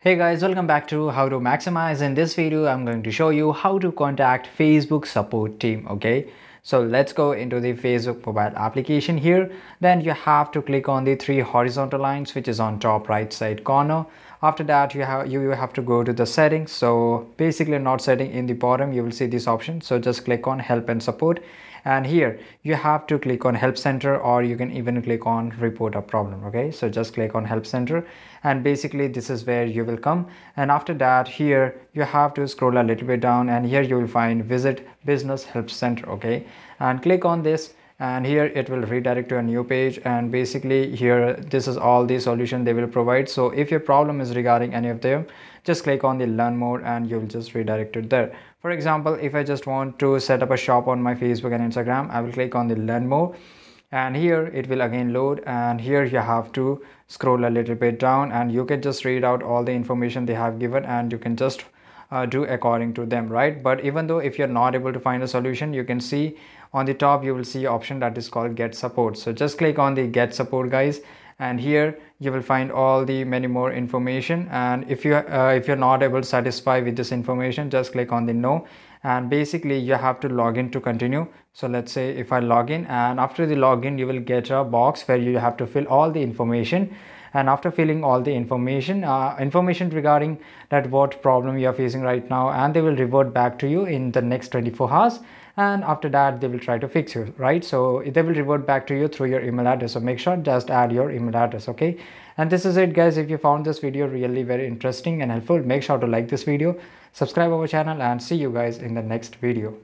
Hey guys, welcome back to How to Maximize. In this video, I'm going to show you how to contact Facebook support team. Okay, so let's go into the Facebook mobile application here. Then you have to click on the three horizontal lines, which is on top right side corner. After that, you have to go to the settings. So basically not setting in the bottom, you will see this option. So just click on help and support. And here you have to click on help center, or you can even click on report a problem. Okay, so just click on help center, and basically this is where you will come. And after that, here you have to scroll a little bit down, and here you will find visit business help center. Okay, and click on this, and here it will redirect to a new page. And basically here this is all the solution they will provide. So if your problem is regarding any of them, just click on the learn more and you will just redirect it there. For example, if I just want to set up a shop on my Facebook and Instagram, I will click on the learn more, and here it will again load. And here you have to scroll a little bit down, and you can just read out all the information they have given, and you can just do according to them, right? But even though if you're not able to find a solution, you can see on the top you will see option that is called get support. So just click on the get support, guys, and here you will find all the many more information. And if you're not able to satisfy with this information, just click on the no, and basically you have to log in to continue. So let's say if I log in, and after the login you will get a box where you have to fill all the information. And after filling all the information regarding that what problem you are facing right now, and they will revert back to you in the next 24 hours. And after that they will try to fix you, right? So they will revert back to you through your email address. So make sure just add your email address. Okay, and this is it, guys. If you found this video really very interesting and helpful, make sure to like this video, subscribe our channel, and see you guys in the next video.